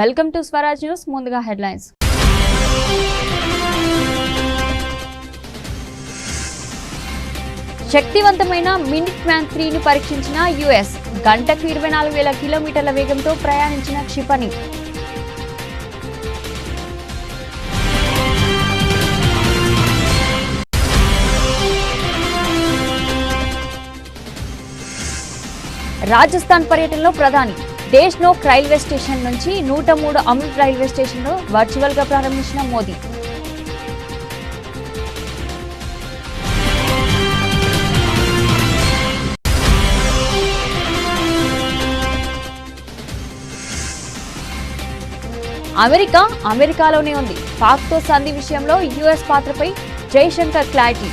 Welcome to Swaraj news. ముందుగా headlines. శక్తివంతమైన minute man 3ని పరీక్షించిన యుఎస్. గంటకు 24,000 కిలోమీటర్ల వేగంతో ప్రయాణించిన క్షిపణి. రాజస్థాన్ పర్యటనలో ప్రధాని దేశ్నోక్ రైల్వే స్టేషన్ నుంచి 103 అమృత్ రైల్వే స్టేషన్ను వర్చువల్ గా ప్రారంభించిన మోదీ. అమెరికాలోనే ఉంది. పాక్తో సంధి విషయంలో యుఎస్ పాత్రపై జైశంకర్ క్లారిటీ.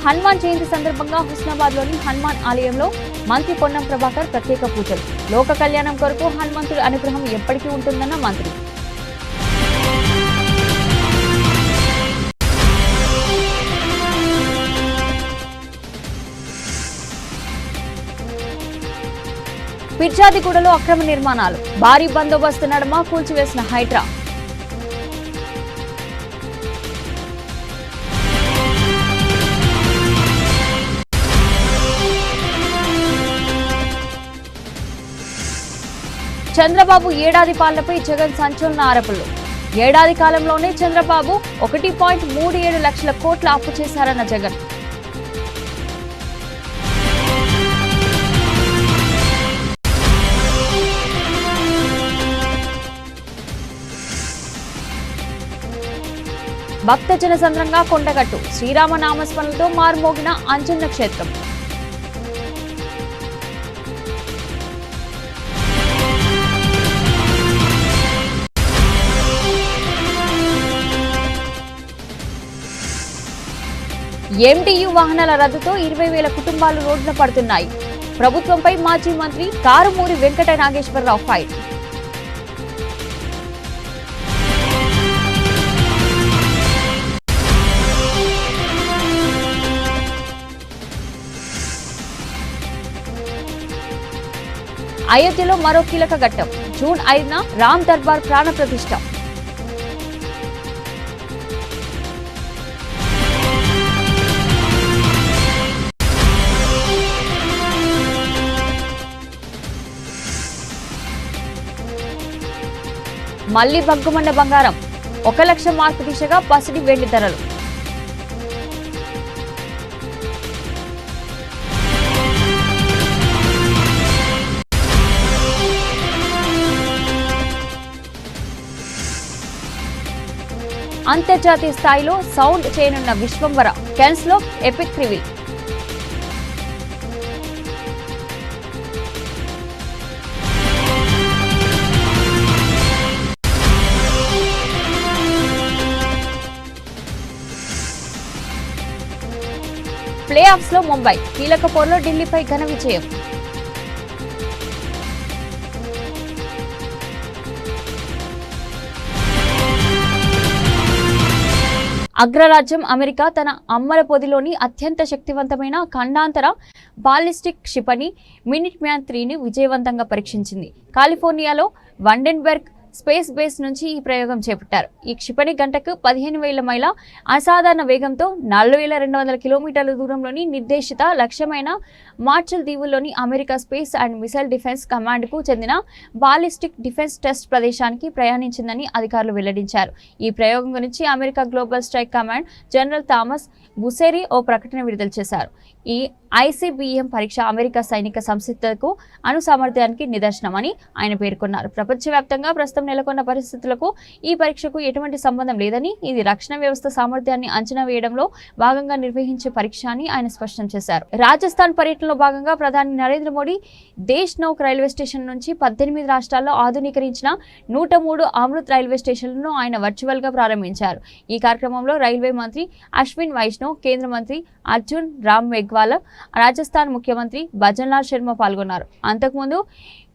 హనుమాన్ జయంతి సందర్భంగా హుస్నాబాద్ లోని హనుమాన్ ఆలయంలో మంత్రి పొన్నం ప్రభాకర్ ప్రత్యేక పూజలు. లోక కళ్యాణం కొరకు హనుమంతుడి అనుగ్రహం ఎప్పటికీ ఉంటుందన్న మంత్రి. పిర్జాదిగూడలో అక్రమ నిర్మాణాలు. భారీ బందోబస్తు నడుమ కూల్చివేసిన హైడ్రా. చంద్రబాబు ఏడాది పాలనపై జగన్ సంచలన ఆరోపణలు. ఏడాది కాలంలోనే చంద్రబాబు 1.37 లక్షల కోట్ల అప్పు చేశారన్న జగన్. భక్తజన సంద్రంగా కొండగట్టు. శ్రీరామ నామస్మరణలతో మారుమోగిన అంజన్న క్షేత్రం. ఎంటీయూ వాహనాల రద్దుతో 20,000 కుటుంబాలు రోడ్డున పడుతున్నాయి. ప్రభుత్వంపై మాజీ మంత్రి కారుమూరి వెంకట నాగేశ్వరరావు ఫైర్. అయోధ్యలో మరో కీలక ఘట్టం. జూన్ 5న రామ్ దర్బార్ ప్రాణ ప్రతిష్ఠ. మళ్లీ భగ్గుమన్న బంగారం. 1 లక్ష మార్కు దిశగా పసిడి వెండి ధరలు. అంతర్జాతీయ స్థాయిలో సౌండ్ చేయనున్న విశ్వంవర. కెన్స్ లో ఎపిక్ రివీల్. ప్లే ఆఫ్స్ లో ముంబై కీలక పోరులో ఢిల్లీపై ఘన విజయం. అగ్రరాజ్యం అమెరికా తన అమ్మల పొదిలోని అత్యంత శక్తివంతమైన ఖండాంతర బాలిస్టిక్ క్షిపణి మినిట్ మ్యాన్ 3ని విజయవంతంగా పరీక్షించింది. కాలిఫోర్నియాలో వండెన్బెర్గ్ స్పేస్ బేస్ నుంచి ఈ ప్రయోగం చేపట్టారు. ఈ క్షిపణి గంటకు 15,000 మైళ్ళ అసాధారణ వేగంతో 4,200 కిలోమీటర్ల దూరంలోని నిర్దేశిత లక్ష్యమైన మార్షల్ దీవుల్లోని America space and missile defence కమాండ్కు చెందిన బాలిస్టిక్ డిఫెన్స్ టెస్ట్ ప్రదేశానికి ప్రయాణించిందని అధికారులు వెల్లడించారు. ఈ ప్రయోగం గురించి America global strike command general Thomas Bussiere ఓ ప్రకటన విడుదల చేశారు. ఈ ICBM పరీక్ష అమెరికా సైనిక సంసిద్ధతకు సామర్థ్యానికి నిదర్శనమని ఆయన పేర్కొన్నారు. ప్రపంచవ్యాప్తంగా ప్రస్తుతం నెలకొన్న పరిస్థితులకు ఈ పరీక్షకు ఎటువంటి సంబంధం లేదని, ఇది రక్షణ వ్యవస్థ సామర్థ్యాన్ని అంచనా వేయడంలో భాగంగా నిర్వహించే పరీక్ష అని ఆయన స్పష్టం చేశారు. రాజస్థాన్ పర్యటనలో భాగంగా ప్రధాని నరేంద్ర మోడీ దేశ్నోక్ రైల్వే స్టేషన్ నుంచి 18 రాష్ట్రాల్లో ఆధునీకరించిన 103 అమృత్ రైల్వే స్టేషన్లను ఆయన వర్చువల్ గా ప్రారంభించారు. ఈ కార్యక్రమంలో రైల్వే మంత్రి అశ్విన్ వైష్ణవ్, కేంద్ర మంత్రి అర్జున్ రామ్ మేఘ్వాల్, రాజస్థాన్ ముఖ్యమంత్రి భజన్లాల్ శర్మ పాల్గొన్నారు. అంతకుముందు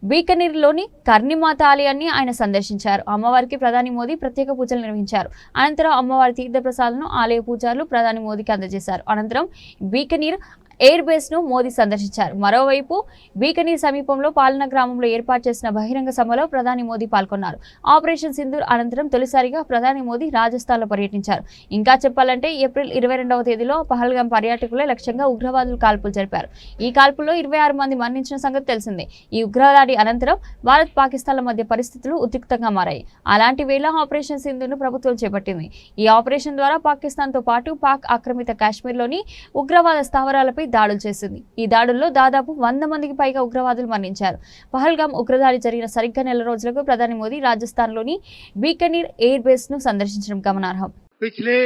బీకనీర్లోని కర్ణిమాత ఆలయాన్ని ఆయన సందర్శించారు. అమ్మవారికి ప్రధాని మోదీ ప్రత్యేక పూజలు నిర్వహించారు. అనంతరం అమ్మవారి తీర్థప్రసాదాలను ఆలయ పూజారులు ప్రధాని మోదీకి అందజేశారు. అనంతరం బీకనీర్ ఎయిర్ బేస్ ను మోదీ సందర్శించారు. మరోవైపు బీకనీర్ సమీపంలో పాలన గ్రామంలో ఏర్పాటు చేసిన బహిరంగ సభలో ప్రధాని మోదీ పాల్గొన్నారు. ఆపరేషన్ సింధూర్ అనంతరం తొలిసారిగా ప్రధాని మోదీ రాజస్థాన్ లో పర్యటించారు. ఇంకా చెప్పాలంటే ఏప్రిల్ 22వ తేదీలో పహల్గాం పర్యాటకులే లక్ష్యంగా ఉగ్రవాదులు కాల్పులు జరిపారు. ఈ కాల్పుల్లో 26 మంది మరణించిన సంగతి తెలిసిందే. ఈ ఉగ్రదాడి అనంతరం భారత్ పాకిస్తాన్ల మధ్య పరిస్థితులు ఉద్రిక్తంగా మారాయి. అలాంటి వేళ ఆపరేషన్ సింధూర్ ను ప్రభుత్వం చేపట్టింది. ఈ ఆపరేషన్ ద్వారా పాకిస్తాన్ తో పాటు పాక్ ఆక్రమిత కాశ్మీర్లోని ఉగ్రవాద స్థావరాలపై దాడులు చేసింది. ఈ దాడుల్లో దాదాపు 100 మందికి పైగా ఉగ్రవాదులు మరణించారు. పహల్గాం ఉగ్రదాడి జరిగిన సరిగ్గా నెల రోజులకు ప్రధాని మోదీ రాజస్థాన్లోని बीकानेर एयर बेस ను సందర్శించడం గమనార్హం. पिछले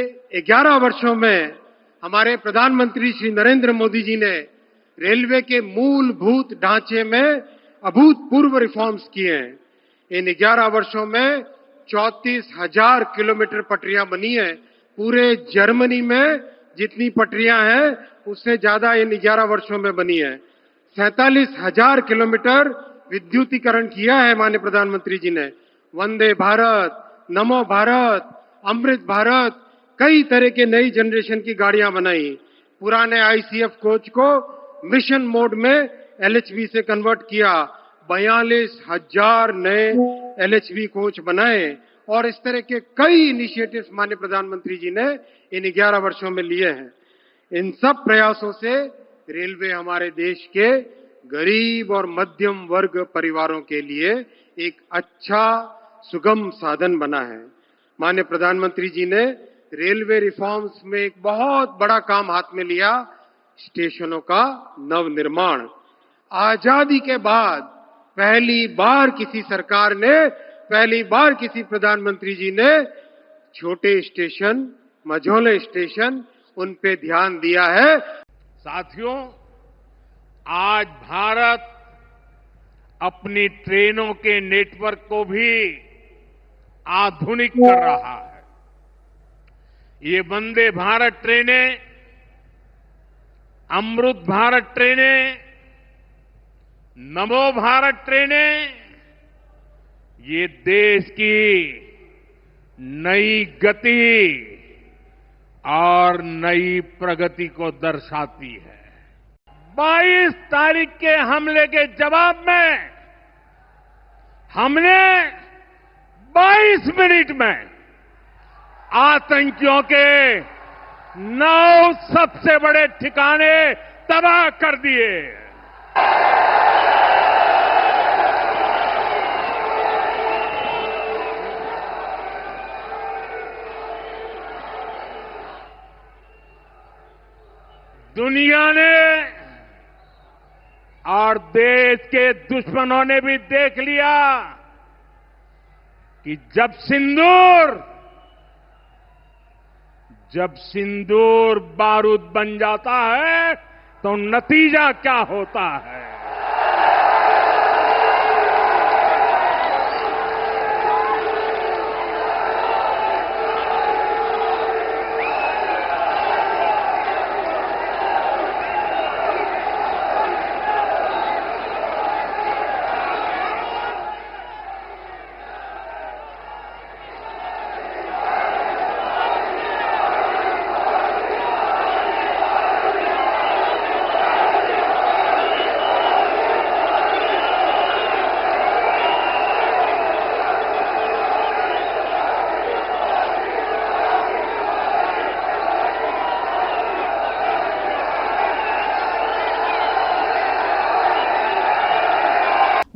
11 वर्षों में हमारे प्रधानमंत्री श्री नरेंद्र मोदी जी ने रेलवे के मूलभूत ढांचे में अभूतपूर्व रिफॉर्म्स किए हैं. इन 11 वर्षों में 34,000 किलोमीटर पटरियां बनी हैं. पूरे जर्मनी में जितनी पटरियां हैं उससे ज्यादा इन 11 वर्षों में बनी है. 47,000 किलोमीटर विद्युतीकरण किया है माननीय प्रधानमंत्री जी ने. वंदे भारत, नमो भारत, अमृत भारत, कई तरह के नई जनरेशन की गाड़ियां बनाई. पुराने आईसीएफ कोच को मिशन मोड में एलएचवी से कन्वर्ट किया. 42,000 नए एलएचवी कोच बनाए और इस तरह के कई इनिशिएटिव्स माननीय प्रधानमंत्री जी ने इन 11 वर्षों में लिए हैं. इन सब प्रयासों से रेलवे हमारे देश के गरीब और मध्यम वर्ग परिवारों के लिए एक अच्छा सुगम साधन बना है. माननीय प्रधानमंत्री जी ने रेलवे रिफॉर्म्स में एक बहुत बड़ा काम हाथ में लिया, स्टेशनों का नवनिर्माण. आजादी के बाद पहली बार किसी सरकार ने, पहली बार किसी प्रधानमंत्री जी ने छोटे स्टेशन, मझोले स्टेशन, उन पे ध्यान दिया है. साथियों, आज भारत अपनी ट्रेनों के नेटवर्क को भी आधुनिक कर रहा है. ये वंदे भारत ट्रेनें, अमृत भारत ट्रेनें, नमो भारत ट्रेनें, ये देश की नई गति और नई प्रगति को दर्शाती है. 22 तारीख के हमले के जवाब में हमने 22 मिनट में आतंकियों के 9 सबसे बड़े ठिकाने तबाह कर दिए. दुनिया ने और देश के दुश्मनों ने भी देख लिया कि जब सिंदूर बारूद बन जाता है तो नतीजा क्या होता है.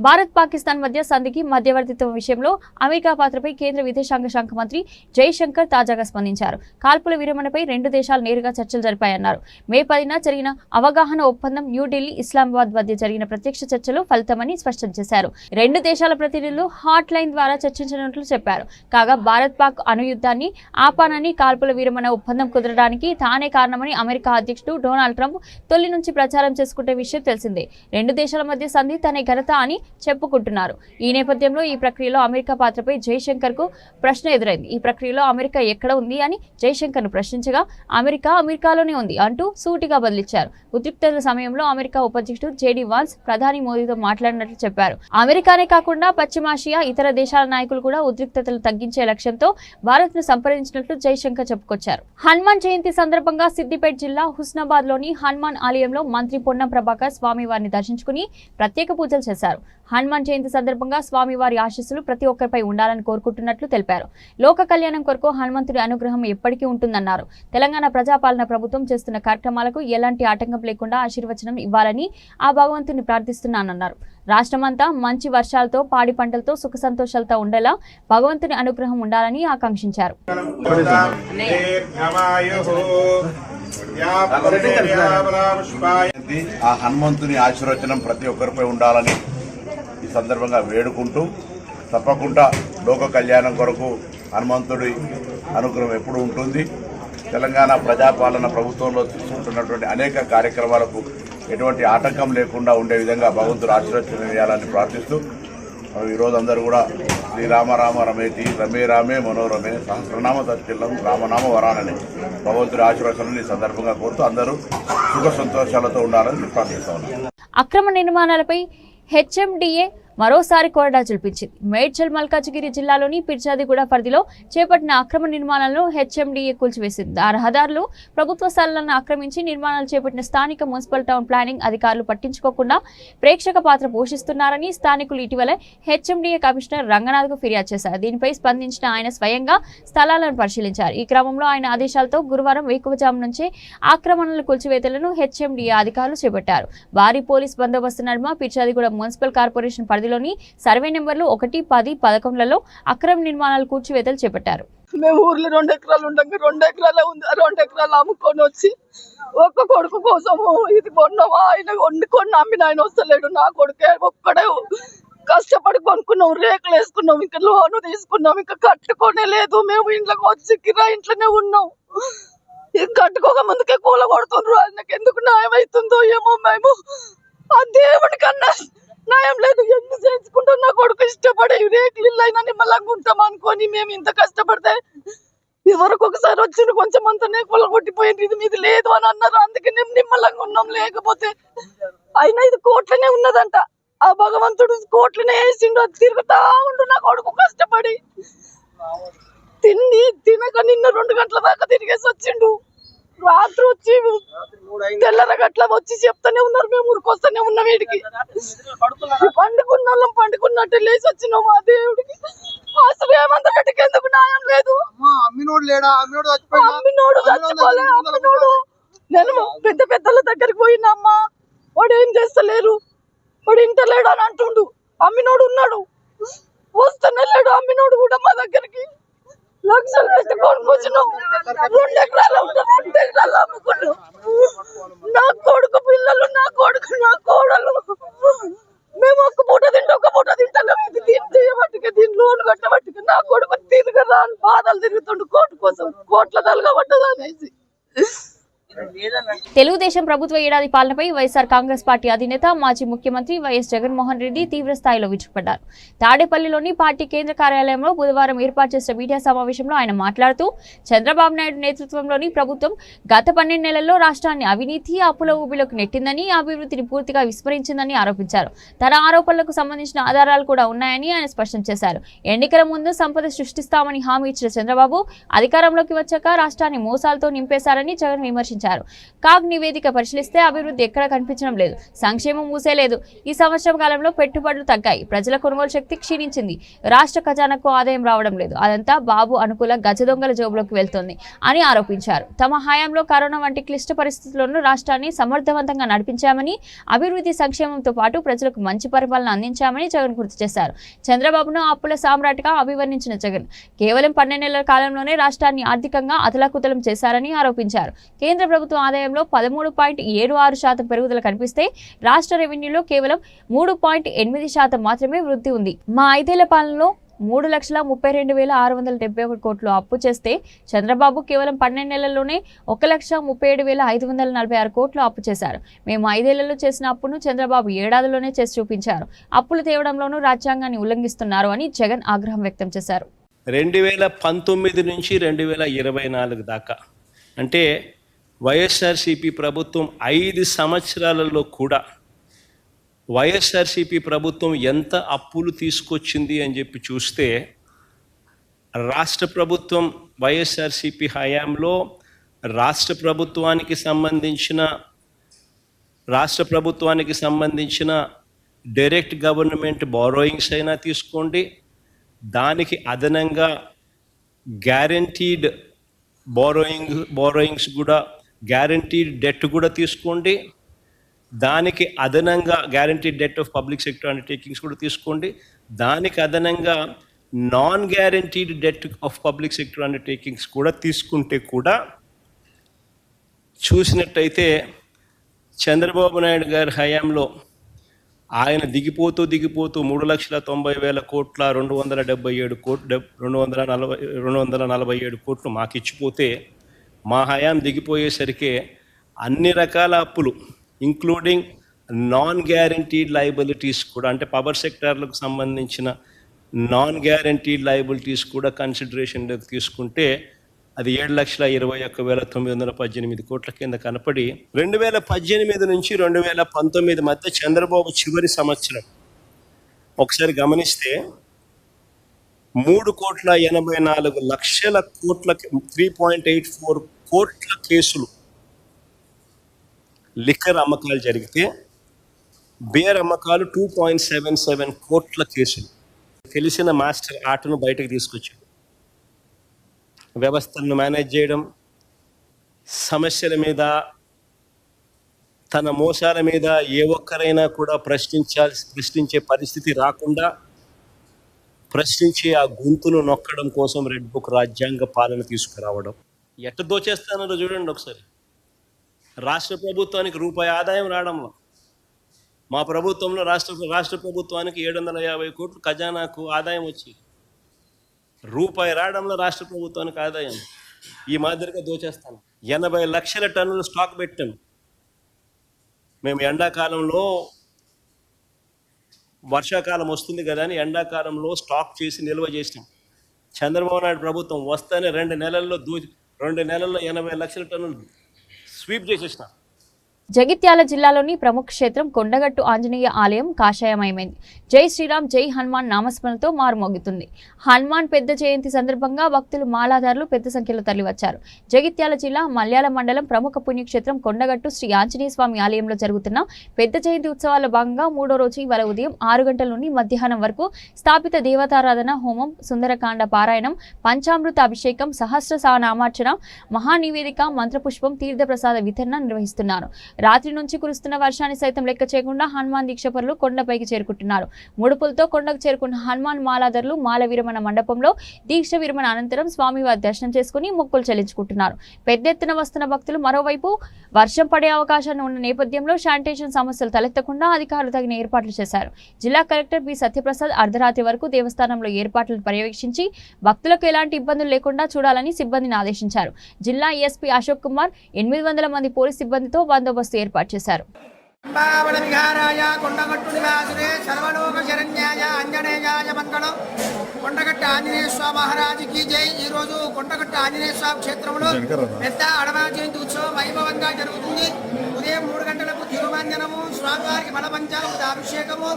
భారత్ పాకిస్తాన్ మధ్య సంధికి మధ్యవర్తిత్వం విషయంలో అమెరికా పాత్రపై కేంద్ర విదేశాంగ శాఖ మంత్రి జైశంకర్ తాజాగా స్పందించారు. కాల్పుల విరమణపై 2 దేశాలు నేరుగా చర్చలు జరిపాయన్నారు. మే 10న జరిగిన అవగాహన ఒప్పందం న్యూఢిల్లీ, ఇస్లామాబాద్ మధ్య జరిగిన ప్రత్యక్ష చర్చలు ఫలితమని స్పష్టం చేశారు. 2 దేశాల ప్రతినిధులు హాట్ లైన్ ద్వారా చర్చించినట్లు చెప్పారు. కాగా భారత్ పాక్ అణుయుద్ధాన్ని ఆపానని, కాల్పుల విరమణ ఒప్పందం కుదరడానికి తానే కారణమని అమెరికా అధ్యక్షుడు డొనాల్డ్ ట్రంప్ తొలి నుంచి ప్రచారం చేసుకుంటే విషయం తెలిసిందే. 2 దేశాల మధ్య సంధి తనే ఘనత అని చెప్పుకుంటున్నారు. ఈ నేపథ్యంలో ఈ ప్రక్రియలో అమెరికా పాత్రపై జైశంకర్ కు ప్రశ్న ఎదురైంది. ఈ ప్రక్రియలో అమెరికా ఎక్కడ ఉంది అని జైశంకర్ ను ప్రశ్నించగా అమెరికాలోనే ఉంది అంటూ సూటిగా బదిలిచ్చారు. ఉద్రిక్తతల సమయంలో అమెరికా ఉపాధ్యక్షుడు జేడీ వాన్స్ ప్రధాని మోదీతో మాట్లాడినట్లు చెప్పారు. అమెరికానే కాకుండా పశ్చిమాసియా ఇతర దేశాల నాయకులు కూడా ఉద్రిక్తతలు తగ్గించే లక్ష్యంతో భారత్ ను సంప్రదించినట్లు జైశంకర్ చెప్పుకొచ్చారు. హనుమాన్ జయంతి సందర్భంగా సిద్దిపేట జిల్లా హుస్నాబాద్ లోని హనుమాన్ ఆలయంలో మంత్రి పొన్నం ప్రభాకర్ స్వామివారిని దర్శించుకుని ప్రత్యేక పూజలు చేశారు. హనుమాన్ జయంతి సందర్భంగా స్వామివారి ఆశీస్సులు ప్రతి ఒక్కరిపై ఉండాలని కోరుకుంటున్నట్లు తెలిపారు. లోక కళ్యాణం కొరకు హనుమంతుడి అనుగ్రహం ఎప్పటికీ ఉంటుందన్నారు. తెలంగాణ ప్రజాపాలన ప్రభుత్వం చేస్తున్న కార్యక్రమాలకు ఎలాంటి ఆటంకం లేకుండా ఆశీర్వచనం ఇవ్వాలని ఆ భగవంతుని ప్రార్థిస్తున్నానన్నారు. రాష్ట్రమంతా మంచి వర్షాలతో పాడి పంటలతో సుఖ సంతోషాలతో ఉండేలా భగవంతుని అనుగ్రహం ఉండాలని ఆకాంక్షించారు. ఆ హనుమంతుని ఆశీర్వచనం ప్రతి ఒక్కరిపై ఉండాలని ఈ సందర్భంగా వేడుకుంటూ, తప్పకుండా లోక కళ్యాణం కొరకు హనుమంతుడి అనుగ్రహం ఎప్పుడు ఉంటుంది. తెలంగాణ ప్రజాపాలన ప్రభుత్వంలో తీసుకుంటున్నటువంటి అనేక కార్యక్రమాలకు ఎటువంటి ఆటంకం లేకుండా ఉండే విధంగా భగవంతుడు ఆశీర్వచనం చేయాలని ప్రార్థిస్తూ, ఈరోజు అందరూ కూడా శ్రీరామ రామ రమేతి రమే రామే మనోరమే సహస్రనామ తత్కిల్లం రామనామ వరానని భగవంతుడి ఆశీర్వచనాన్ని ఈ సందర్భంగా కోరుతూ అందరూ సుఖ సంతోషాలతో ఉండాలని ప్రార్థిస్తా ఉన్నాను. అక్రమ నిర్మాణాలపై హెచ్ఎండిఏ మరోసారి కొరడా చూపించింది. మేడ్చల్ మల్కాజిగిరి జిల్లాలోని పిర్జాదిగూడ పరిధిలో చేపట్టిన అక్రమ నిర్మాణాలను హెచ్ఎండిఏ కూల్చివేసింది. ఆ రహదారులు ప్రభుత్వ స్థలాలను ఆక్రమించి నిర్మాణాలు చేపట్టిన స్థానిక మున్సిపల్ టౌన్ ప్లానింగ్ అధికారులు పట్టించుకోకుండా ప్రేక్షక పాత్ర పోషిస్తున్నారని స్థానికులు ఇటీవల హెచ్ఎండిఏ కమిషనర్ రంగనాథ్కు ఫిర్యాదు చేశారు. దీనిపై స్పందించిన ఆయన స్వయంగా స్థలాలను పరిశీలించారు. ఈ క్రమంలో ఆయన ఆదేశాలతో గురువారం వేకువజాము నుంచే ఆక్రమణల కూల్చివేతలను హెచ్ఎండిఏ అధికారులు చేపట్టారు. భారీ పోలీస్ బందోబస్తు నడుమ పిర్జాదిగూడ మున్సిపల్ కార్పొరేషన్ పరిధిలోని సర్వే నెంబర్లు 1, 10, 11లలో అక్రమ నిర్మాణాలు కూల్చివేతలు చేపట్టారు. మేము ఊర్లో 2 ఎకరాలు ఉండగా 2 ఎకరాలే ఉంది. 2 ఎకరాలు అమ్ముకొని వచ్చి ఒక్క కొడుకు కోసము ఇది కొన్నావా, ఆయన వండుకొని అమ్మిన ఆయన వస్తలేడు. నా కొడుకే ఒక్కడే కష్టపడి కొనుక్కున్నాం, రేకులు వేసుకున్నాం, ఇంకా లోను తీసుకున్నాం, ఇంకా కట్టుకోనే లేదు. మేము ఇంట్లోకి వచ్చి కిరా ఇంట్లోనే ఉన్నాం. కట్టుకోక ముందుకే కూల కొడుతుండ్రు. ఆయనకి ఎందుకు న్యాయం అవుతుందో ఏమో. మేము ఆ దేవుడి కన్నా న్యాయం లేదు. ఎన్ని చేసుకుంటాం. నా కొడుకు ఇష్టపడే రేకులు ఇల్లు అయినా నిమ్మలంగా ఉంటాం అనుకొని మేము ఇంత కష్టపడితే ఇదివరకు ఒకసారి వచ్చిన కొంచెం అంతనే కొలగొట్టిపోయింది. ఇది మీది లేదు అని అన్నారు. అందుకే మేము నిమ్మలంగా ఉన్నాం. లేకపోతే అయినా ఇది కోట్లనే ఉన్నదంట. ఆ భగవంతుడు కోట్లనే వేసిండు. అది తిరుగుతా ఉండు నా కొడుకు కష్టపడి. తినక నిన్న 2 గంటల దాకా తిరిగేసి వచ్చిండు. రాత్రి వచ్చి తెల్లరగట్ల వచ్చి చెప్తానే ఉన్నారు. మేము ఊరికొస్తానే ఉన్నాం. వీడికి పండుకున్నట్టు లేచి వచ్చినాము. ఆ దేవుడికి అసలు ఏమంత గట్టికి ఎందుకు న్యాయం లేదు. అమ్మినోడు చచ్చిపోలే. అమ్మినోడు నేను పెద్ద పెద్దల దగ్గరికి పోయినమ్మా, వాడు ఏం చేస్తలేరు, వాడు ఇంటలేడు అని అంటుండు. అమ్మినోడు ఉన్నాడు, వస్తూనే లేడు. అమ్మినోడు కూడా మా దగ్గరికి లక్షలు పెట్టి కొనుక్కొచ్చినాం. 2 ఎకరాలు ఉంటాం, 2 ఎకరాలు అమ్ముకున్నాం. నా కొడుకు పిల్లలు, నా కొడుకు, నా కోడలు, మేము ఒక్క పూట తింటాం. ఇది దీన్ని చేయబట్టుగా, దీన్ని లోన్ కట్టబట్టుగా నా కొడుకు తిరగరా అని బాధలు తిరుగుతుండు. కోర్టు కోసం కోట్ల తలగబట్టదా అనేసి. తెలుగుదేశం ప్రభుత్వ ఏడాది పాలనపై వైఎస్ఆర్ కాంగ్రెస్ పార్టీ అధినేత మాజీ ముఖ్యమంత్రి వైఎస్ జగన్మోహన్ రెడ్డి తీవ్ర స్థాయిలో విరుచుకుపడ్డారు. తాడేపల్లిలోని పార్టీ కేంద్ర కార్యాలయంలో బుధవారం ఏర్పాటు చేసిన మీడియా సమావేశంలో ఆయన మాట్లాడుతూ చంద్రబాబు నాయుడు నేతృత్వంలోని ప్రభుత్వం గత 12 నెలల్లో రాష్ట్రాన్ని అవినీతి అప్పుల ఊబిలోకి నెట్టిందని, అభివృద్ధిని పూర్తిగా విస్మరించిందని ఆరోపించారు. తన ఆరోపణలకు సంబంధించిన ఆధారాలు కూడా ఉన్నాయని ఆయన స్పష్టం చేశారు. ఎన్నికల ముందు సంపద సృష్టిస్తామని హామీ ఇచ్చిన చంద్రబాబు అధికారంలోకి వచ్చాక రాష్ట్రాన్ని మోసాలతో నింపేశారని జగన్ విమర్శించారు. కాగ్ నివేదిక పరిశీలిస్తే అభివృద్ధి ఎక్కడ కనిపించడం లేదు, సంక్షేమం మూసేలేదు. ఈ సంవత్సరం కాలంలో పెట్టుబడులు తగ్గాయి, ప్రజల కొనుగోలు శక్తి క్షీణించింది, రాష్ట్ర ఖజానాకు ఆదాయం రావడం లేదు. అదంతా బాబు అనుకూల గజ దొంగల జోబులోకి వెళ్తోంది అని ఆరోపించారు. తమ హయాంలో కరోనా వంటి క్లిష్ట పరిస్థితుల్లోనూ రాష్ట్రాన్ని సమర్థవంతంగా నడిపించామని, అభివృద్ధి సంక్షేమంతో పాటు ప్రజలకు మంచి పరిపాలన అందించామని జగన్ గుర్తు చేశారు. చంద్రబాబును అప్పుల సామ్రాట్గా అభివర్ణించిన జగన్ కేవలం 12 నెలల కాలంలోనే రాష్ట్రాన్ని ఆర్థికంగా అతలాకుతలం చేశారని ఆరోపించారు. కేంద్ర ప్రభుత్వ ఆదాయంలో 13.76% పెరుగుదల కనిపిస్తే రాష్ట్ర రెవెన్యూలో కేవలం 3.8% మాత్రమే వృద్ధి ఉంది. మా 5 ఏళ్ల పాలనలో 3,32,671 కోట్లు అప్పు చేస్తే చంద్రబాబు కేవలం 12 నెలల్లోనే 1,37,546 కోట్లు అప్పు చేశారు. మేము 5 ఏళ్లలో చేసిన అప్పును చంద్రబాబు ఏడాదిలోనే చేసి చూపించారు. అప్పులు తేవడంలోనూ రాజ్యాంగాన్ని ఉల్లంఘిస్తున్నారు అని జగన్ ఆగ్రహం వ్యక్తం చేశారు. 2019 నుంచి 2024 దాకా అంటే వైఎస్ఆర్సీపీ ప్రభుత్వం 5 సంవత్సరాలలో కూడా వైఎస్ఆర్సీపీ ప్రభుత్వం ఎంత అప్పులు తీసుకొచ్చింది అని చెప్పి చూస్తే రాష్ట్ర ప్రభుత్వం వైఎస్ఆర్సీపీ హయాంలో రాష్ట్ర ప్రభుత్వానికి సంబంధించిన డైరెక్ట్ గవర్నమెంట్ బారోయింగ్స్ అయినా తీసుకోండి, దానికి అదనంగా గ్యారంటీడ్ బారోయింగ్స్ కూడా గ్యారంటీడ్ డెట్ కూడా తీసుకోండి, దానికి అదనంగా guaranteed det of public sector undertakings కూడా తీసుకోండి, దానికి అదనంగా non guaranteed det of public sector undertakings కూడా తీసుకుంటే కూడా చూసినట్టయితే చంద్రబాబు నాయుడు గారి హయాంలో ఆయన దిగిపోతూ 3,90,000 కోట్ల 247 కోట్లు మాకిచ్చిపోతే మా హయాం దిగిపోయేసరికి అన్ని రకాల అప్పులు ఇంక్లూడింగ్ నాన్ గ్యారంటీడ్ లయబిలిటీస్ కూడా అంటే పవర్ సెక్టార్లకు సంబంధించిన నాన్ గ్యారంటీడ్ లయబిలిటీస్ కూడా కన్సిడరేషన్లోకి తీసుకుంటే అది 7,21,918 కోట్ల కింద కనపడి 2018 నుంచి 2019 మధ్య చంద్రబాబు చివరి సంవత్సరం ఒకసారి గమనిస్తే 3,84,00,000 కోట్ల 3.84 కోట్ల కేసులు లిక్కర్ అమ్మకాలు జరిగితే బేర్ అమ్మకాలు 2.77 కోట్ల కేసులు. తెలిసిన మాస్టర్ ఆటను బయటకు తీసుకొచ్చాడు. వ్యవస్థలను మేనేజ్ చేయడం, సమస్యల మీద తన మోసాల మీద ఏ ఒక్కరైనా కూడా ప్రశ్నించే పరిస్థితి రాకుండా ప్రశ్నించే ఆ గొంతును నొక్కడం కోసం రెడ్ బుక్ రాజ్యాంగ పాలన తీసుకురావడం. ఎట్ట దోచేస్తానో చూడండి ఒకసారి. రాష్ట్ర ప్రభుత్వానికి రూపాయి ఆదాయం రావడంలో, మా ప్రభుత్వంలో రాష్ట్ర ప్రభుత్వానికి 750 కోట్లు ఖజానాకు ఆదాయం వచ్చి రూపాయి రావడంలో రాష్ట్ర ప్రభుత్వానికి ఆదాయం ఈ మాదిరిగా దోచేస్తాను. 80 లక్షల టన్నులు స్టాక్ పెట్టాం మేము. ఎండాకాలంలో వర్షాకాలం వస్తుంది కదా అని ఎండాకాలంలో స్టాక్ చేసి నిల్వ చేసినాం. చంద్రబాబు నాయుడు ప్రభుత్వం వస్తేనే 2 నెలల్లో 80 లక్షల టన్నులు స్వీప్ చేసేసినాం. జగిత్యాల జిల్లాలోని ప్రముఖ క్షేత్రం కొండగట్టు ఆంజనేయ ఆలయం కాషాయమయమైంది. జై శ్రీరామ్ జై హనుమాన్ నామస్మరణతో మారుమోగుతుంది. హనుమాన్ పెద్ద జయంతి సందర్భంగా భక్తులు మాలాదారులు పెద్ద సంఖ్యలో తరలివచ్చారు. జగిత్యాల జిల్లా మల్యాల మండలం ప్రముఖ పుణ్యక్షేత్రం కొండగట్టు శ్రీ ఆంజనేయ స్వామి ఆలయంలో జరుగుతున్న పెద్ద జయంతి ఉత్సవాల్లో భాగంగా 3వ రోజు ఇవాళ ఉదయం 6 గంటల నుండి మధ్యాహ్నం వరకు స్థాపిత దేవతారాధన, హోమం, సుందరకాండ పారాయణం, పంచామృత అభిషేకం, సహస్ర నామార్చన, మహానివేదిక, మంత్రపుష్పం, తీర్థప్రసాద వితరణ నిర్వహిస్తున్నారు. రాత్రి నుంచి కురుస్తున్న వర్షాన్ని సైతం లెక్క చేయకుండా హనుమాన్ దీక్షపరులు కొండపైకి చేరుకుంటున్నారు. ముడుపులతో కొండకు చేరుకున్న హనుమాన్ మాలాదారులు మాల విరమణ మండపంలో దీక్ష విరమణ అనంతరం స్వామివారి దర్శనం చేసుకుని మొక్కులు చెల్లించుకుంటున్నారు. పెద్ద ఎత్తున వస్తున్న భక్తులు. మరోవైపు వర్షం పడే అవకాశాన్ని ఉన్న నేపథ్యంలో శానిటేషన్ సమస్యలు తలెత్తకుండా అధికారులు తగిన ఏర్పాట్లు చేశారు. జిల్లా కలెక్టర్ బి సత్యప్రసాద్ అర్ధరాత్రి వరకు దేవస్థానంలో ఏర్పాట్లను పర్యవేక్షించి భక్తులకు ఎలాంటి ఇబ్బందులు లేకుండా చూడాలని సిబ్బందిని ఆదేశించారు. జిల్లా ఎస్పీ అశోక్ కుమార్ 800 మంది పోలీస్ సిబ్బందితో బందోబస్తు ఏర్పాటు చేశారు. కొండగట్ట ఆంజనేయ స్వామి మహారాజుకి జై. ఈ రోజు కొండగట్ట ఆంజనేయ స్వామి క్షేత్రంలో పెద్ద అడవ జయంతి ఉత్సవం వైభవంగా జరుగుతుంది. ఉదయం 3 గంటలకు తిరుమంజనము, స్వామివారికి బలపంచామృత అభిషేకము,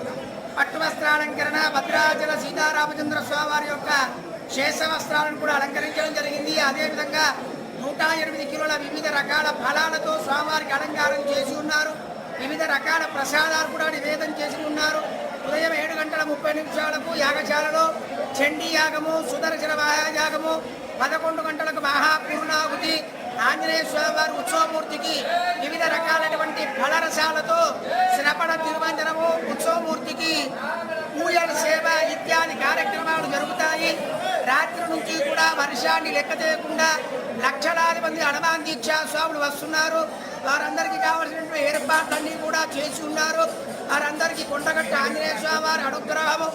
పట్టు వస్త్రాలంకరణ, భద్రాచల సీతారామచంద్ర స్వామివారి యొక్క శేష వస్త్రాలను కూడా అలంకరించడం జరిగింది. అదేవిధంగా 108 కిలోల వివిధ రకాల ఫలాలతో స్వామివారికి అలంకారం చేసి ఉన్నారు. వివిధ రకాల ప్రసాదాలు కూడా నివేదన చేసి ఉన్నారు. ఉదయం 7:30 యాగశాలలో చండీ యాగము, సుదర్శన మహాయాగము, 11 గంటలకు మహాపూర్ణాహుతి, ఆంజనేయ స్వామి వారి ఉత్సవమూర్తికి వివిధ రకాలైనటువంటి ఫలరసాలతో శ్రవణ తిరుమంజనము, ఉత్సవమూర్తికి పూజల సేవ ఇత్యాది కార్యక్రమాలు జరుగుతాయి. రాత్రి నుంచి కూడా వర్షాన్ని లెక్క చేయకుండా లక్షలాది మంది హనుమాన్ దీక్షా స్వాములు వస్తున్నారు. వారందరికీ కావలసినటువంటి ఏర్పాట్లన్నీ కూడా చేసి ఉన్నారు. వారందరికీ కొండగట్ట ఆంజనేయ స్వామి వారి అనుగ్రహము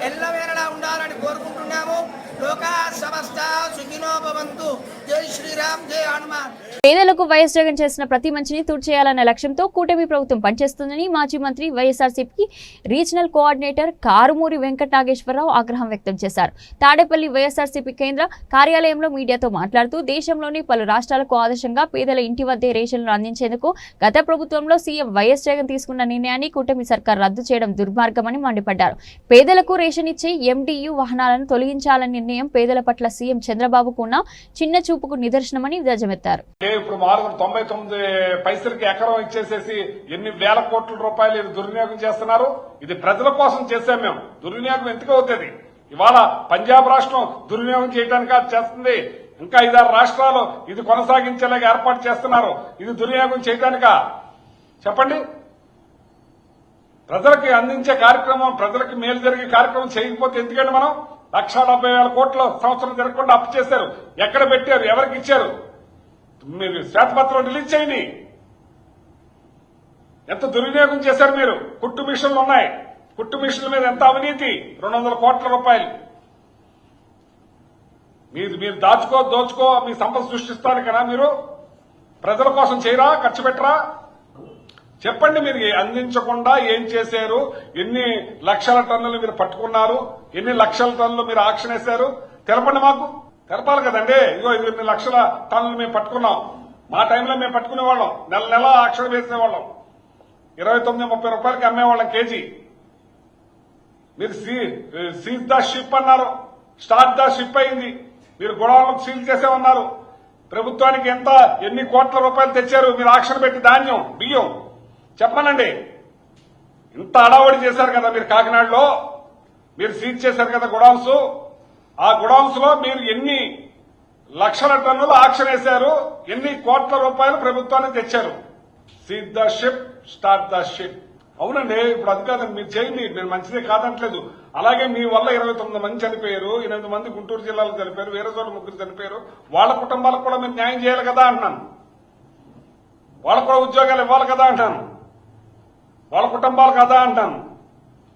ఎల్లవేళలా ఉండాలని కోరుకుంటున్నాము. లోకా సమస్త సుఖినో భవంతు. జై శ్రీరామ్, జై హనుమాన్. పేదలకు వైఎస్ జగన్ చేసిన ప్రతి మంచిని తుడిచేయాలన్న లక్ష్యంతో కూటమి ప్రభుత్వం పనిచేస్తుందని మాజీ మంత్రి వైఎస్ఆర్సీపీ రీజనల్ కోఆర్డినేటర్ కారుమూరి వెంకట నాగేశ్వరరావు ఆగ్రహం వ్యక్తం చేశారు. తాడేపల్లి వైఎస్ఆర్సీపీ కేంద్ర కార్యాలయంలో మీడియాతో మాట్లాడుతూ దేశంలోని పలు రాష్ట్రాలకు ఆదర్శంగా పేదల ఇంటి వద్దే రేషన్లు అందించేందుకు గత ప్రభుత్వంలో సీఎం వైఎస్ జగన్ తీసుకున్న నిర్ణయాన్ని కూటమి సర్కార్ రద్దు చేయడం దుర్మార్గమని మండిపడ్డారు. పేదలకు రేషన్ ఇచ్చే ఎండియు వాహనాలను తొలగించాలన్న నిర్ణయం పేదల పట్ల సీఎం చంద్రబాబుకు ఉన్న చిన్న చూపుకు నిదర్శనమని ధ్వజమెత్తారు. ఇప్పుడు 499 పైసలకి ఎకరం ఇచ్చేసేసి ఎన్ని వేల కోట్ల రూపాయలు దుర్వినియోగం చేస్తున్నారు. ఇది ప్రజల కోసం చేశాం మేము. దుర్వినియోగం ఎందుకు అవుతుంది? ఇవాళ పంజాబ్ రాష్ట్రం దుర్వినియోగం చేయడానికి అది చేస్తుంది. ఇంకా 5-6 రాష్ట్రాలు ఇది కొనసాగించేలాగా ఏర్పాటు చేస్తున్నారు. ఇది దుర్వినియోగం చేయడానికా? చెప్పండి. ప్రజలకి అందించే కార్యక్రమం, ప్రజలకి మేలు జరిగే కార్యక్రమం చేయకపోతే ఎందుకంటే మనం 1,70,000 కోట్ల సంవత్సరం జరగకుండా అప్పు చేశారు. ఎక్కడ పెట్టారు? ఎవరికి ఇచ్చారు? మీరు శ్వేతపత్రం రిలీజ్ చేయండి. ఎంత దుర్వినియోగం చేశారు మీరు. కుట్టు మిషన్లు ఉన్నాయి. కుట్టు మిషన్ల మీద ఎంత అవినీతి, 200 కోట్ల రూపాయలు. మీరు దోచుకో మీ సంపద సృష్టిస్తాను కదా. మీరు ప్రజల కోసం చేయరా? ఖర్చు పెట్టరా? చెప్పండి. మీరు అందించకుండా ఏం చేశారు? ఎన్ని లక్షల టన్నులు మీరు పట్టుకున్నారు? ఎన్ని లక్షల టన్నులు మీరు ఆక్షన్ వేశారు? తెలపండి. మాకు తెలపాలి కదండి. ఇగో 20 లక్షల టన్నులు మేము పట్టుకున్నాం. మా టైంలో మేము పట్టుకునేవాళ్ళం. నెల ఆక్షన్ వేసేవాళ్ళం. 29-30 రూపాయలకి అమ్మేవాళ్ళం కేజీ. మీరు సీజ్ ద షిప్ అన్నారు. స్టార్ట్ ద షిప్ అయింది. మీరు గొడవలకు సీల్ చేసేమన్నారు. ప్రభుత్వానికి ఎన్ని కోట్ల రూపాయలు తెచ్చారు మీరు ఆక్షన్ పెట్టి? ధాన్యం, బియ్యం చెప్పానండి. ఇంత అడావడి చేశారు కదా మీరు. కాకినాడలో మీరు సీజ్ చేశారు కదా గొడౌన్స్. ఆ గొడౌన్స్ లో మీరు ఎన్ని లక్షల టన్నులు ఆక్షన్ వేశారు? ఎన్ని కోట్ల రూపాయలు ప్రభుత్వానికి తెచ్చారు? Seize the ship, start the ship. అవునండి. ఇప్పుడు అది కాదండి. మీరు చేయండి. నేను మంచిదే కాదంటలేదు. అలాగే మీ వల్ల 29 మంది చనిపోయారు. 8 మంది గుంటూరు జిల్లాలో చనిపోయారు. వేరే చోట్ల 3 చనిపోయారు. వాళ్ళ కుటుంబాలకు కూడా మీరు న్యాయం చేయాలి కదా అంటున్నాను. వాళ్ళకు కూడా ఉద్యోగాలు ఇవ్వాలి కదా అంటాను. వాళ్ళ కుటుంబాలు కదా అంటాను.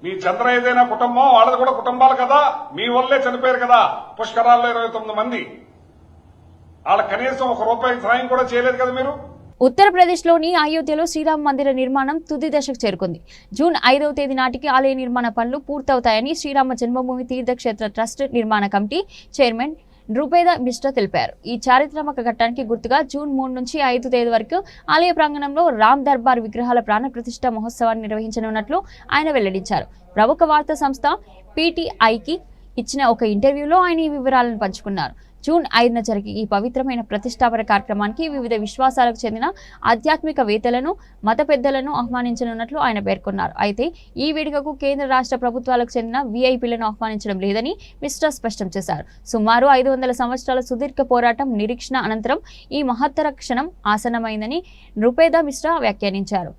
మీ చంద్ర ఏదైనా కుటుంబం, వాళ్ళది కూడా కుటుంబాలు కదా. మీ వల్లే చనిపోయారు కదా పుష్కరాల్లో 29 మంది. వాళ్ళ కనీసం 1 రూపాయి సాయం కూడా చేయలేదు కదా మీరు. ఉత్తరప్రదేశ్లోని అయోధ్యలో శ్రీరామ మందిర నిర్మాణం తుది దశకు చేరుకుంది. జూన్ 5వ తేదీ నాటికి ఆలయ నిర్మాణ పనులు పూర్తవుతాయని శ్రీరామ జన్మభూమి తీర్థక్షేత్ర ట్రస్ట్ నిర్మాణ కమిటీ చైర్మన్ నృపేదా మిశ్రా తెలిపారు. ఈ చారిత్రాత్మక ఘట్టానికి గుర్తుగా జూన్ 3 నుంచి 5 తేదీ వరకు ఆలయ ప్రాంగణంలో రామ్ దర్బార్ విగ్రహాల ప్రాణ ప్రతిష్ఠ మహోత్సవాన్ని నిర్వహించనున్నట్లు ఆయన వెల్లడించారు. ప్రముఖ వార్తా సంస్థ పీటీఐకి ఇచ్చిన ఒక ఇంటర్వ్యూలో ఆయన ఈ వివరాలను పంచుకున్నారు. జూన్ 5న జరిగే ఈ పవిత్రమైన ప్రతిష్టాపన కార్యక్రమానికి వివిధ విశ్వాసాలకు చెందిన ఆధ్యాత్మికవేత్తలను, మత పెద్దలను ఆహ్వానించనున్నట్లు ఆయన పేర్కొన్నారు. అయితే ఈ వేడుకకు కేంద్ర రాష్ట్ర ప్రభుత్వాలకు చెందిన వీఐపీలను ఆహ్వానించడం లేదని మిశ్రా స్పష్టం చేశారు. సుమారు 500 సంవత్సరాల సుదీర్ఘ పోరాటం నిరీక్షణ అనంతరం ఈ మహత్తర క్షణం ఆసన్నమైందని నృపేదా మిశ్రా వ్యాఖ్యానించారు.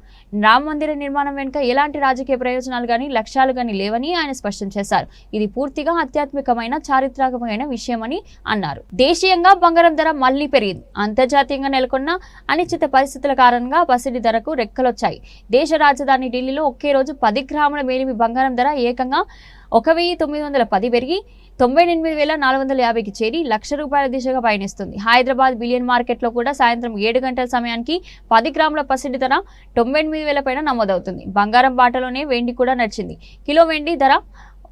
రామ మందిర నిర్మాణం వెనుక ఎలాంటి రాజకీయ ప్రయోజనాలు గానీ లక్ష్యాలు గానీ లేవని ఆయన స్పష్టం చేశారు. ఇది పూర్తిగా ఆధ్యాత్మికమైన చారిత్రాత్మకమైన విషయమని అన్నారు. దేశీయంగా బంగారం ధర మళ్లీ పెరిగింది. అంతర్జాతీయంగా నెలకొన్న అనిశ్చిత పరిస్థితుల కారణంగా పసిడి ధరకు రెక్కలొచ్చాయి. దేశ రాజధాని ఢిల్లీలో ఒకే రోజు 10 గ్రాముల మేలిమి బంగారం ధర ఏకంగా 1,910 పెరిగి 98,450కి చేరి ₹1,00,000 దిశగా పయనిస్తుంది. హైదరాబాద్ బిలియన్ మార్కెట్లో కూడా సాయంత్రం 7 గంటల సమయానికి 10 గ్రాముల పసిడి ధర 98,000 పైన నమోదవుతుంది. బంగారం బాటలోనే వెండి కూడా నడిచింది. కిలో వెండి ధర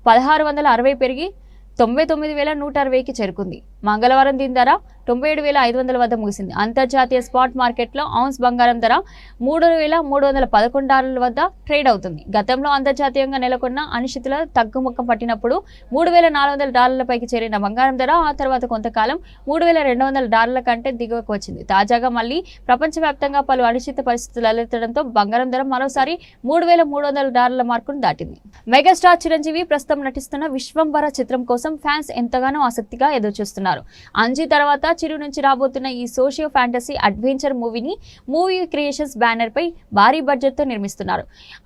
1,660 పెరిగి 99,160కి చేరుకుంది. మంగళవారం దీని ధర 97,500 వద్ద ముగిసింది. అంతర్జాతీయ స్పాట్ మార్కెట్లో ఔన్స్ బంగారం ధర $3,311 వద్ద ట్రేడ్ అవుతుంది. గతంలో అంతర్జాతీయంగా నెలకొన్న అనిశ్చితుల తగ్గుముఖం పట్టినప్పుడు $3,400 పైకి చేరిన బంగారం ధర ఆ తర్వాత కొంతకాలం $3,200 కంటే దిగువకు వచ్చింది. తాజాగా మళ్లీ ప్రపంచవ్యాప్తంగా పలు అనిశ్చిత పరిస్థితులు అలెత్తడంతో బంగారం ధర మరోసారి $3,300 మార్కును దాటింది. మెగాస్టార్ చిరంజీవి ప్రస్తుతం నటిస్తున్న విశ్వంభర చిత్రం కోసం ఫ్యాన్స్ ఎంతగానో ఆసక్తిగా ఎదురుచూస్తున్నారు. అంజీ తర్వాత చిరు నుంచి రాబోతున్న ఈ సోషియో ఫ్యాంటసీ అడ్వెంచర్ మూవీని మూవీ క్రియేషన్స్ బ్యానర్ పై భారీ బడ్జెట్ తో నిర్మిస్తున్నారు.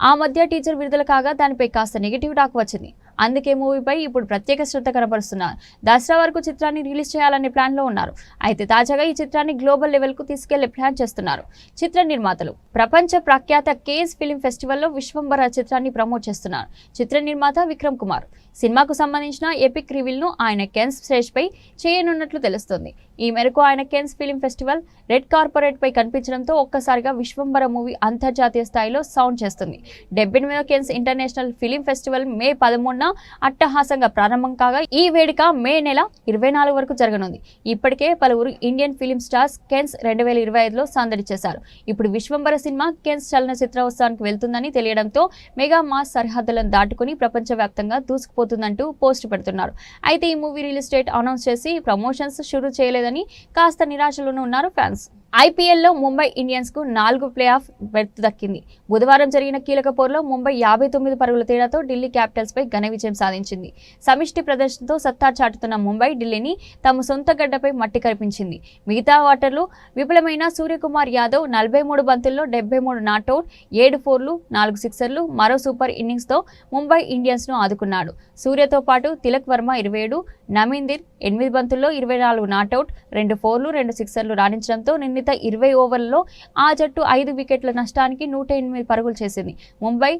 ఆ మధ్య టీజర్ విడుదల కాగా దానిపై కాస్త నెగిటివ్ టాక్ వచ్చింది. అందుకే మూవీపై ఇప్పుడు ప్రత్యేక శ్రద్ధ కనబరుస్తున్నారు. దసరా వరకు చిత్రాన్ని రిలీజ్ చేయాలనే ప్లాన్లో ఉన్నారు. అయితే తాజాగా ఈ చిత్రాన్ని గ్లోబల్ లెవెల్కు తీసుకెళ్లే ప్లాన్ చేస్తున్నారు చిత్ర నిర్మాతలు. ప్రపంచ ప్రఖ్యాత కేన్స్ ఫిల్మ్ ఫెస్టివల్లో విశ్వంబర చిత్రాన్ని ప్రమోట్ చేస్తున్నారు చిత్ర నిర్మాత విక్రమ్ కుమార్. సినిమాకు సంబంధించిన ఎపిక్ రివీల్ను ఆయన కెన్స్ స్టేజ్ పై చేయనున్నట్లు తెలుస్తోంది. ఈ మేరకు ఆయన కెన్స్ ఫిల్మ్ ఫెస్టివల్ రెడ్ కార్పొరేట్ పై కనిపించడంతో ఒక్కసారిగా విశ్వంబర మూవీ అంతర్జాతీయ స్థాయిలో సౌండ్ చేస్తుంది. 78వ కెన్స్ ఇంటర్నేషనల్ ఫిలిం ఫెస్టివల్ మే 13న అట్టహాసంగా ప్రారంభం కాగా ఈ వేడుక మే నెల 24 వరకు జరగనుంది. ఇప్పటికే పలువురు ఇండియన్ ఫిలిం స్టార్స్ కెన్స్ 2025లో సందడి చేశారు. ఇప్పుడు విశ్వంబర సినిమా కెన్స్ చలనచిత్రోత్సవానికి వెళ్తుందని తెలియడంతో మెగా మాస్ సరిహద్దులను దాటుకుని ప్రపంచవ్యాప్తంగా దూసుకుపోతుందంటూ పోస్ట్ పెడుతున్నారు. అయితే ఈ మూవీ రిలీజ్ డేట్ అనౌన్స్ చేసి ప్రమోషన్స్ షురూ చేయలేదని కాస్త నిరాశలోనూ ఉన్నారు ఫ్యాన్స్. ఐపీఎల్లో ముంబై ఇండియన్స్ కు 4 ప్లే ఆఫ్ బెర్త్ దక్కింది. బుధవారం జరిగిన కీలక పోరులో ముంబై 59 పరుగుల తేడాతో ఢిల్లీ క్యాపిటల్స్ పై ఘన విజయం సాధించింది. సమిష్టి ప్రదర్శనతో సత్తా చాటుతున్న ముంబై ఢిల్లీని తమ సొంత గడ్డపై మట్టి కరిపించింది. మిగతా ఆటలు విఫలమైన సూర్యకుమార్ యాదవ్ 43 బంతుల్లో 73 నాట్అవుట్, 7 ఫోర్లు, 4 సిక్సర్లు, మరో సూపర్ ఇన్నింగ్స్ తో ముంబై ఇండియన్స్ ను ఆదుకున్నాడు. సూర్యతో పాటు తిలక్ వర్మ 27, నమీందర్ 8 బంతుల్లో 24 నాట్అవుట్, 2 ఫోర్లు, 2 సిక్సర్లు రాణించడంతో నిర్ణీత 20 ఓవర్లలో ఆ జట్టు 5 వికెట్ల నష్టానికి 108 పరుగులు చేసింది. ముంబై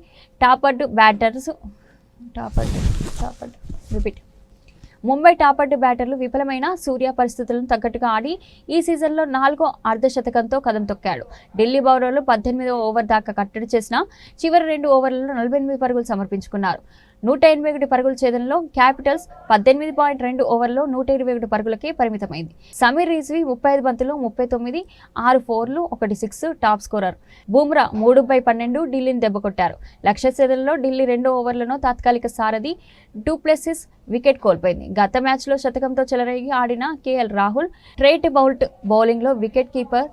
టాపర్డ్ బ్యాటర్లు విఫలమైన సూర్య పరిస్థితులను తగ్గట్టుగా ఆడి ఈ సీజన్లో 4వ అర్ధశతకంతో కదం తొక్కాడు. ఢిల్లీ బౌలర్లు 18వ ఓవర్ దాకా కట్టడి చేసిన చివరి 2 ఓవర్లలో 48 పరుగులు సమర్పించుకున్నారు. 181 పరుగుల ఛేదనలో క్యాపిటల్స్ 18.2 ఓవర్లలో 121 పరుగులకే పరిమితమైంది. సమీర్ రిజ్వీ 35 బంతుల్లో 39, 6 ఫోర్లు, 1 సిక్స్ టాప్ స్కోరర్. బుమ్రా 3/12 ఢిల్లీని దెబ్బకొట్టారు. లక్ష్య ఛేదనలో ఢిల్లీ 2 ఓవర్లలో తాత్కాలిక సారథి డూప్లెసిస్ వికెట్ కోల్పోయింది. గత మ్యాచ్లో శతకంతో చెలరేగి ఆడిన కేఎల్ రాహుల్ ట్రెంట్ బౌల్ట్ బౌలింగ్లో వికెట్ కీపర్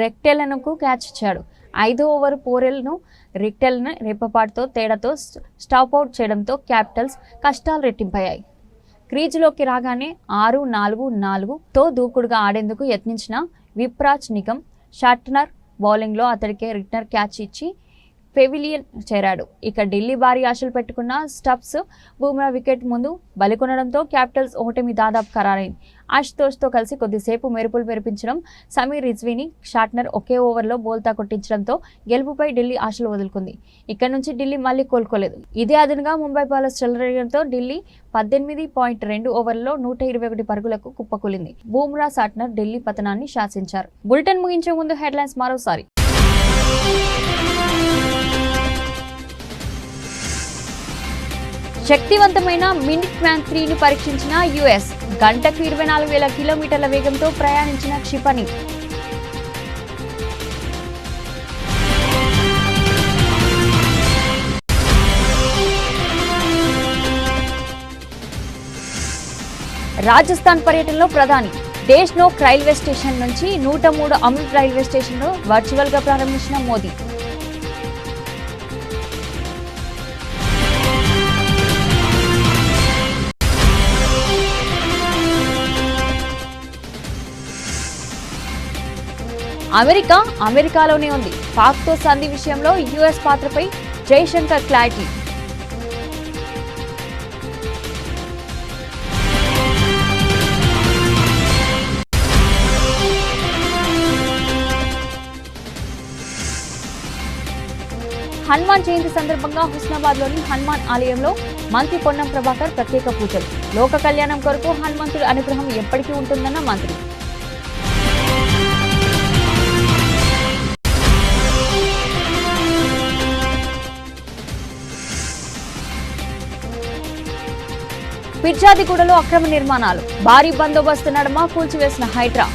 రెక్టెల్ను క్యాచ్ ఇచ్చాడు. 5వ ఓవర్ పోరెల్ను రిక్టెల్ను రెప్పపాటుతో తేడాతో స్టాప్అవుట్ చేయడంతో క్యాపిటల్స్ కష్టాలు రెట్టింపయ్యాయి. క్రీజులోకి రాగానే 6-4-4తో దూకుడుగా ఆడేందుకు యత్నించిన విప్రాజ్ నిగమ్ షార్ట్నర్ బౌలింగ్లో అతడికే రిటర్న్ క్యాచ్ ఇచ్చి పెవిలియన్ చేరాడు. ఇక ఢిల్లీ భారీ ఆశలు పెట్టుకున్న స్టబ్స్ బుమ్రా వికెట్ ముందు బలికొనడంతో క్యాపిటల్స్ ఓటమి దాదాపు ఖరారైంది. ఆశుతోష్తో కలిసి కొద్దిసేపు మెరుపులు మెరిపించడం సమీర్ రిజ్వీని షార్ట్నర్ ఒకే ఓవర్లో బోల్తా కొట్టించడంతో గెలుపుపై ఢిల్లీ ఆశలు వదులుకుంది. ఇక్కడ నుంచి ఢిల్లీ మళ్లీ కోలుకోలేదు. ఇదే అదనుగా ముంబై బౌలర్స్ చెలరేగడంతో ఢిల్లీ 18.2 ఓవర్లలో 121 పరుగులకు కుప్పకూలింది. బుమ్రా షార్ట్నర్ ఢిల్లీ పతనాన్ని శాసించారు. బులెటిన్ ముగించే ముందు హెడ్లైన్స్ మరోసారి. శక్తివంతమైన మినిట్ మ్యాన్ 3ని పరీక్షించిన యుఎస్. గంటకు 24,000 కిలోమీటర్ల వేగంతో ప్రయాణించిన క్షిపణి. రాజస్థాన్ పర్యటనలో ప్రధాని దేశ్నోక్ రైల్వే స్టేషన్ నుంచి 103 అమృత్ రైల్వే స్టేషన్లో వర్చువల్గా ప్రారంభించిన మోదీ. అమెరికాలోనే ఉంది. పాక్తో సంధి విషయంలో యుఎస్ పాత్రపై జైశంకర్ క్లారిటీ. హనుమాన్ జయంతి సందర్భంగా హుస్నాబాద్లోని హనుమాన్ ఆలయంలో మంత్రి పొన్నం ప్రభాకర్ ప్రత్యేక పూజలు. లోక కళ్యాణం కొరకు హనుమంతుడి అనుగ్రహం ఎప్పటికీ ఉంటుందన్న మంత్రి. పిర్జాదిగూడలో అక్రమ నిర్మాణాలు. భారీ బందోబస్తు నడుమ కూల్చివేసిన హైడ్రా.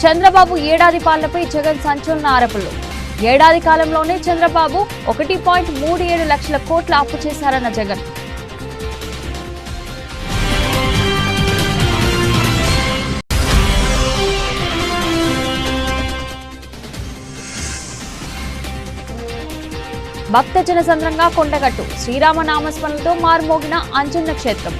చంద్రబాబు ఏడాది పాలనపై జగన్ సంచలన ఆరోపణలు. ఏడాది కాలంలోనే చంద్రబాబు 1.37 లక్షల కోట్ల అప్పు చేశారన్న జగన్. భక్తజన సంద్రంగా కొండగట్టు. శ్రీరామ నామస్మరణలతో మారుమోగిన అంజన్న క్షేత్రం.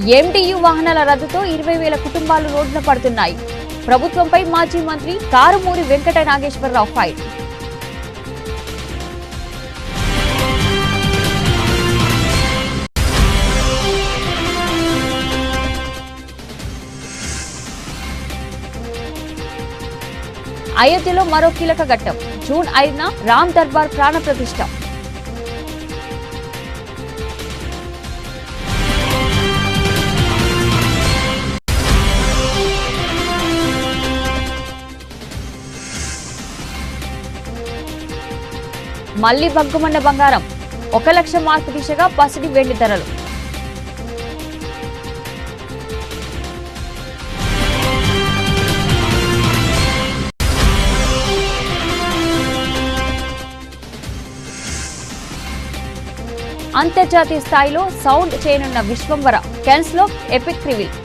ఎంటీయూ వాహనాల రద్దుతో 20,000 కుటుంబాలు రోడ్డున పడుతున్నాయి. ప్రభుత్వంపై మాజీ మంత్రి కారుమూరి వెంకట నాగేశ్వరరావు ఫైర్. అయోధ్యలో మరో కీలక ఘట్టం. జూన్ 5న రామ్ దర్బార్ ప్రాణ ప్రతిష్ఠ. మళ్లీ బగ్గుమన్న బంగారం. 1 లక్ష మార్కు దిశగా పసిడి వెండి ధరలు. అంతర్జాతీయ స్థాయిలో సౌండ్ చేయనున్న విశ్వంబర. కెన్స్ లో ఎపిక్ రివీల్.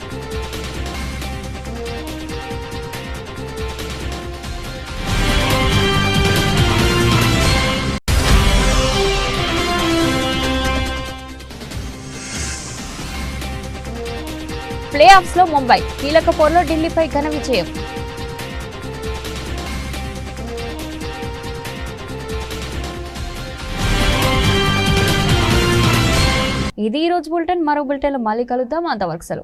ప్లే ఆఫ్స్ లో ముంబై కీలక పోరులో ఢిల్లీపై ఘన విజయం. ఇది ఈ రోజు బులెటిన్. మరో బులెటిన్లో మళ్ళీ కలుద్దాం. అంతవరకు సెలవు.